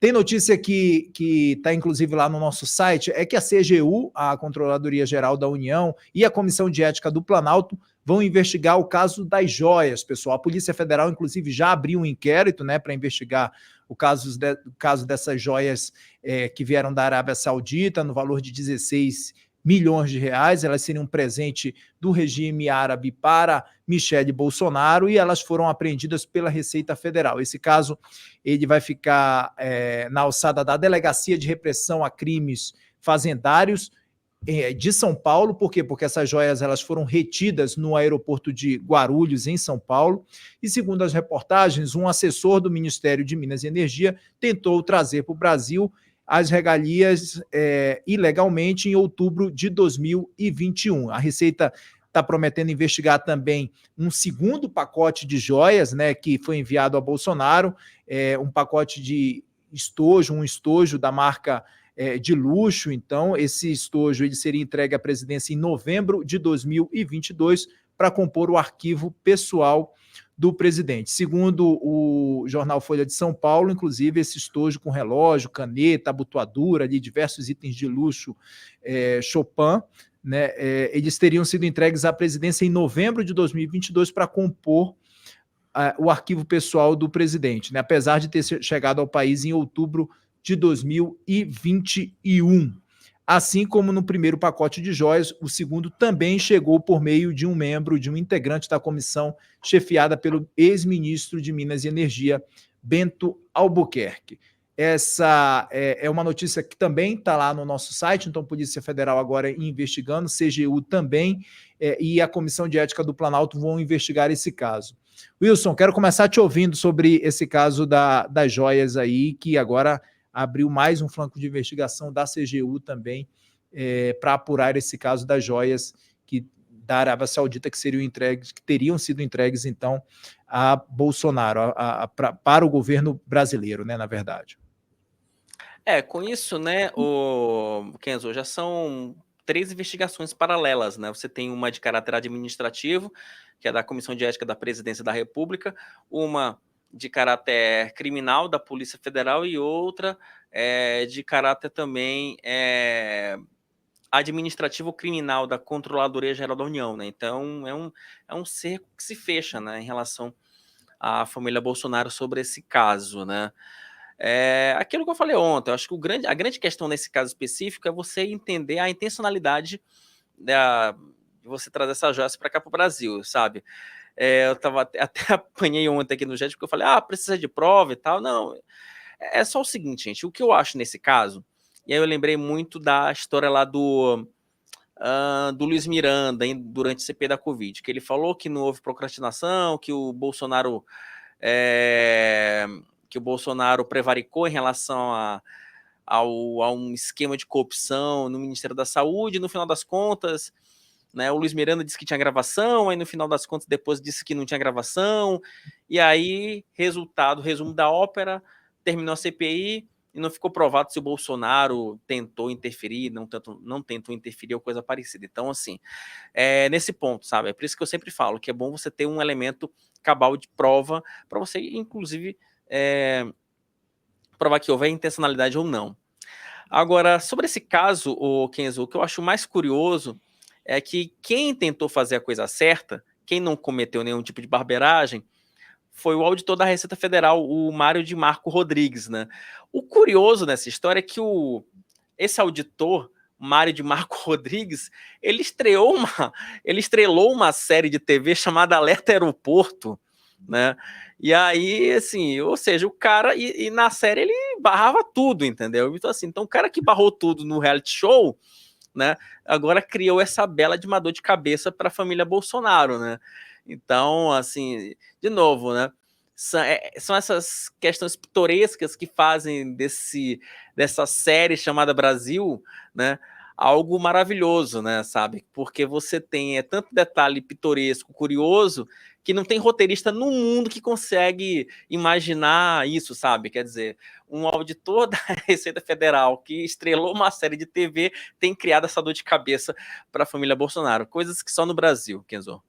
Tem notícia que está, inclusive, lá no nosso site, é que a CGU, a Controladoria Geral da União, e a Comissão de Ética do Planalto vão investigar o caso das joias, pessoal. A Polícia Federal, inclusive, já abriu um inquérito, né, para investigar o caso dessas joias que vieram da Arábia Saudita, no valor de 16 milhões de reais. Elas seriam um presente do regime árabe para Michele Bolsonaro e elas foram apreendidas pela Receita Federal. Esse caso ele vai ficar na alçada da Delegacia de Repressão a Crimes Fazendários de São Paulo. Por quê? Porque essas joias elas foram retidas no aeroporto de Guarulhos, em São Paulo, e segundo as reportagens, um assessor do Ministério de Minas e Energia tentou trazer para o Brasil as regalias ilegalmente em outubro de 2021. A Receita está prometendo investigar também um segundo pacote de joias, né, que foi enviado a Bolsonaro, um pacote de estojo, um estojo da marca de luxo. Então, esse estojo ele seria entregue à presidência em novembro de 2022 para compor o arquivo pessoal do presidente. Segundo o jornal Folha de São Paulo, inclusive, esse estojo com relógio, caneta, abotoadura, ali, diversos itens de luxo Chopin, né, eles teriam sido entregues à presidência em novembro de 2022 para compor o arquivo pessoal do presidente, né, apesar de ter chegado ao país em outubro de 2021. Assim como no primeiro pacote de joias, o segundo também chegou por meio de um membro, de um integrante da comissão chefiada pelo ex-ministro de Minas e Energia, Bento Albuquerque. Essa é uma notícia que também está lá no nosso site, então Polícia Federal agora investigando, CGU também, e a Comissão de Ética do Planalto vão investigar esse caso. Wilson, quero começar te ouvindo sobre esse caso das joias aí, que agora abriu mais um flanco de investigação da CGU também para apurar esse caso das joias da Arábia Saudita que teriam sido entregues então a Bolsonaro, para o governo brasileiro, né, na verdade. Com isso, né, Kenzo, já são 3 investigações paralelas, né? Você tem uma de caráter administrativo, que é da Comissão de Ética da Presidência da República, uma de caráter criminal da Polícia Federal e outra de caráter também administrativo criminal da Controladoria Geral da União, né? Então é um cerco que se fecha, né, em relação à família Bolsonaro sobre esse caso, né? Aquilo que eu falei ontem, eu acho que a grande questão nesse caso específico é você entender a intencionalidade de você trazer essa joia para cá para o Brasil, sabe? Eu até apanhei ontem aqui no chat porque eu falei, precisa de prova e tal. Não, é só o seguinte, gente, o que eu acho nesse caso, e aí eu lembrei muito da história lá do Luiz Miranda durante o CP da Covid, que ele falou que não houve procrastinação, que o Bolsonaro prevaricou em relação a um esquema de corrupção no Ministério da Saúde. No final das contas, né, o Luiz Miranda disse que tinha gravação, aí no final das contas depois disse que não tinha gravação, e aí, resumo da ópera, terminou a CPI e não ficou provado se o Bolsonaro tentou interferir, não tentou interferir ou coisa parecida. Então, assim, nesse ponto, sabe? É por isso que eu sempre falo que é bom você ter um elemento cabal de prova para você, inclusive, provar que houver intencionalidade ou não. Agora, sobre esse caso, Kenzo, o que eu acho mais curioso é que quem tentou fazer a coisa certa, quem não cometeu nenhum tipo de barbeiragem, foi o auditor da Receita Federal, o Mário de Marco Rodrigues, né? O curioso nessa história é que esse auditor, Mário de Marco Rodrigues, ele estrelou uma série de TV chamada Alerta Aeroporto, né? E aí, assim, ou seja, o cara, e na série ele barrava tudo, entendeu? Então, assim, o cara que barrou tudo no reality show, né, agora criou essa bela de uma dor de cabeça para a família Bolsonaro, né? Então, assim, de novo, né? São essas questões pitorescas que fazem dessa série chamada Brasil, né, algo maravilhoso, né, sabe? Porque você tem tanto detalhe pitoresco, curioso, que não tem roteirista no mundo que consegue imaginar isso, sabe? Quer dizer, um auditor da Receita Federal que estrelou uma série de TV tem criado essa dor de cabeça para a família Bolsonaro. Coisas que só no Brasil, Kenzo.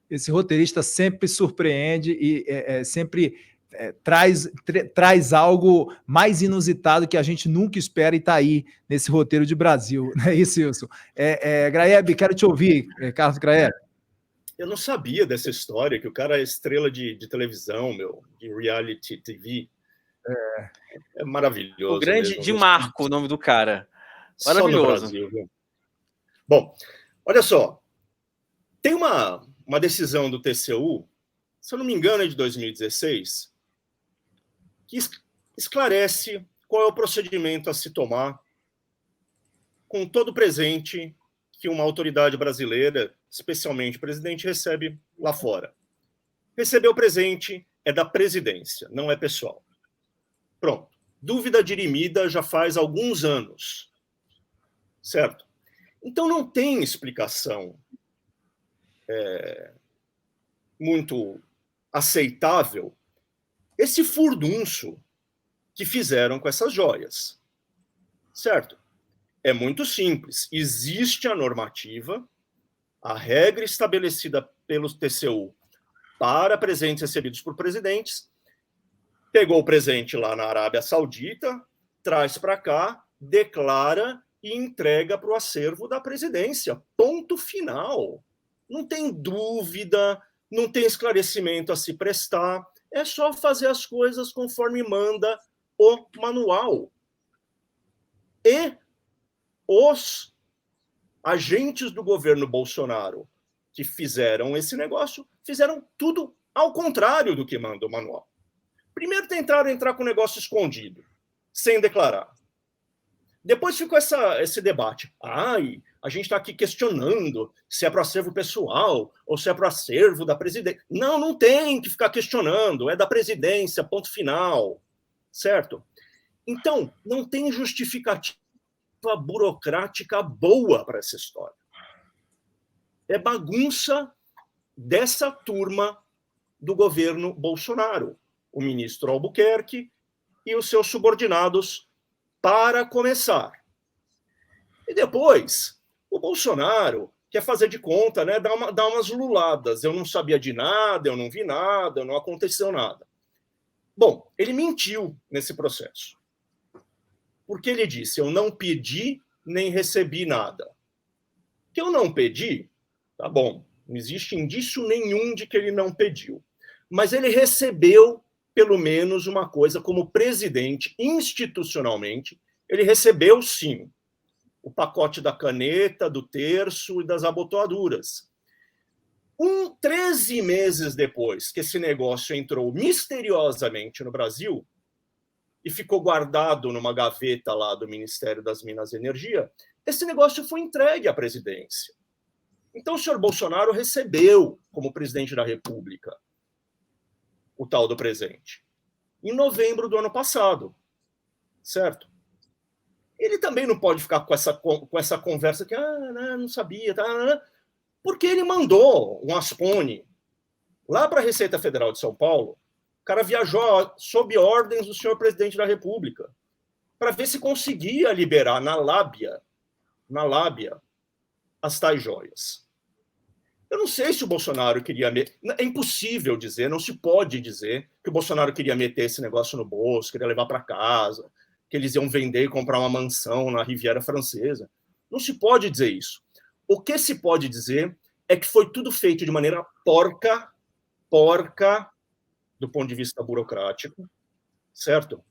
Esse roteirista sempre surpreende e sempre traz algo mais inusitado que a gente nunca espera e está aí nesse roteiro de Brasil. Não é isso, Wilson? Graeb, quero te ouvir, Carlos Graeb. Eu não sabia dessa história, que o cara é estrela de televisão, de reality TV. É maravilhoso. O grande mesmo. de Marco, o nome do cara. Maravilhoso. Só no Brasil, viu? Bom, olha só. Tem uma decisão do TCU, se eu não me engano, é de 2016, que esclarece qual é o procedimento a se tomar com todo presente que uma autoridade brasileira, especialmente o presidente, recebe lá fora. Receber o presente é da presidência, não é pessoal. Pronto. Dúvida dirimida já faz alguns anos. Certo? Então não tem explicação muito aceitável esse furdunço que fizeram com essas joias. Certo? É muito simples. Existe a normativa, a regra estabelecida pelo TCU para presentes recebidos por presidentes, pegou o presente lá na Arábia Saudita, traz para cá, declara e entrega para o acervo da presidência. Ponto final. Não tem dúvida, não tem esclarecimento a se prestar, é só fazer as coisas conforme manda o manual. E os agentes do governo Bolsonaro que fizeram esse negócio, fizeram tudo ao contrário do que manda o manual. Primeiro tentaram entrar com o negócio escondido, sem declarar. Depois ficou esse debate. A gente está aqui questionando se é para acervo pessoal ou se é para acervo da presidência. Não, não tem que ficar questionando, é da presidência, ponto final. Certo? Então, não tem justificativa burocrática boa para essa história. É bagunça dessa turma do governo Bolsonaro, o ministro Albuquerque e os seus subordinados, para começar. E depois, o Bolsonaro quer fazer de conta, né, dar umas luladas. Eu não sabia de nada, eu não vi nada, não aconteceu nada. Bom, ele mentiu nesse processo. Porque ele disse, eu não pedi nem recebi nada. Que eu não pedi, tá bom, não existe indício nenhum de que ele não pediu. Mas ele recebeu, pelo menos, uma coisa como presidente, institucionalmente, ele recebeu, sim, o pacote da caneta, do terço e das abotoaduras. 13 meses depois que esse negócio entrou misteriosamente no Brasil e ficou guardado numa gaveta lá do Ministério das Minas e Energia, esse negócio foi entregue à presidência. Então o senhor Bolsonaro recebeu, como presidente da República, o tal do presente, em novembro do ano passado, certo? Ele também não pode ficar com essa conversa que não sabia, porque ele mandou um Aspone lá para a Receita Federal de São Paulo. O cara viajou sob ordens do senhor presidente da República para ver se conseguia liberar na lábia, as tais joias. Eu não sei se o Bolsonaro queria... É impossível dizer, não se pode dizer que o Bolsonaro queria meter esse negócio no bolso, queria levar para casa, que eles iam vender e comprar uma mansão na Riviera Francesa. Não se pode dizer isso. O que se pode dizer é que foi tudo feito de maneira porca, do ponto de vista burocrático, certo?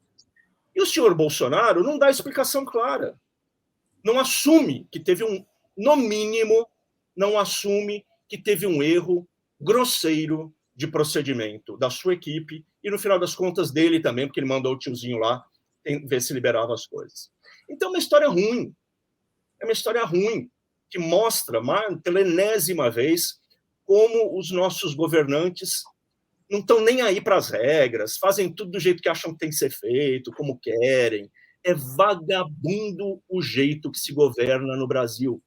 E o senhor Bolsonaro não dá explicação clara. Não assume que teve no mínimo, não assume que teve um erro grosseiro de procedimento da sua equipe e, no final das contas, dele também, porque ele mandou o tiozinho lá ver se liberava as coisas. Então, é uma história ruim. É uma história ruim que mostra, pela enésima vez, como os nossos governantes não estão nem aí para as regras, fazem tudo do jeito que acham que tem que ser feito, como querem. É vagabundo o jeito que se governa no Brasil.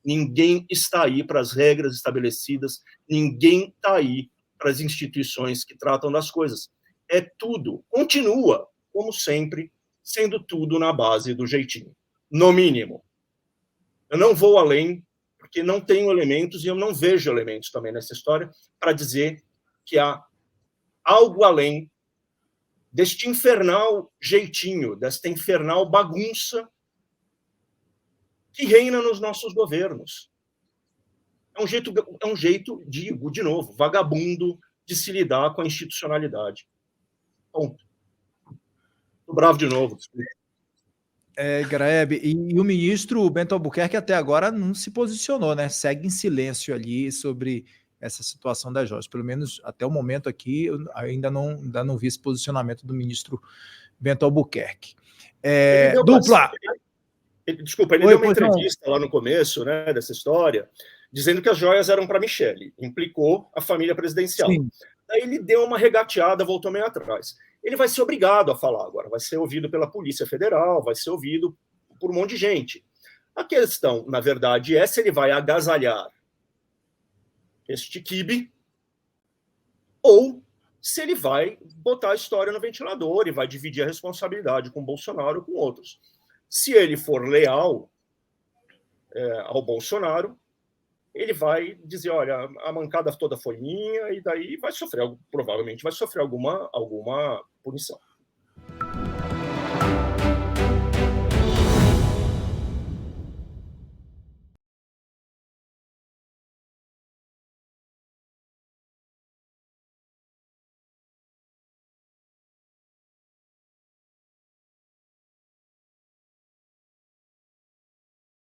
Ninguém está aí para as regras estabelecidas, ninguém está aí para as instituições que tratam das coisas. É tudo, continua, como sempre, sendo tudo na base do jeitinho, no mínimo. Eu não vou além, porque não tenho elementos, e eu não vejo elementos também nessa história, para dizer que há algo além deste infernal jeitinho, desta infernal bagunça que reina nos nossos governos. É um jeito, digo de novo, vagabundo de se lidar com a institucionalidade. Ponto. Tô bravo de novo. Graeb, e o ministro Bento Albuquerque até agora não se posicionou, né? Segue em silêncio ali sobre essa situação das joias. Pelo menos até o momento aqui, eu ainda não vi esse posicionamento do ministro Bento Albuquerque. Dupla! Desculpa, ele deu uma entrevista lá no começo, né, dessa história, dizendo que as joias eram para Michele, implicou a família presidencial. Sim. Daí ele deu uma regateada, voltou meio atrás. Ele vai ser obrigado a falar agora, vai ser ouvido pela Polícia Federal, vai ser ouvido por um monte de gente. A questão, na verdade, é se ele vai agasalhar este quibe ou se ele vai botar a história no ventilador e vai dividir a responsabilidade com o Bolsonaro ou com outros. Se ele for leal ao Bolsonaro, ele vai dizer, olha, a mancada toda foi minha, e daí vai sofrer, provavelmente vai sofrer alguma punição.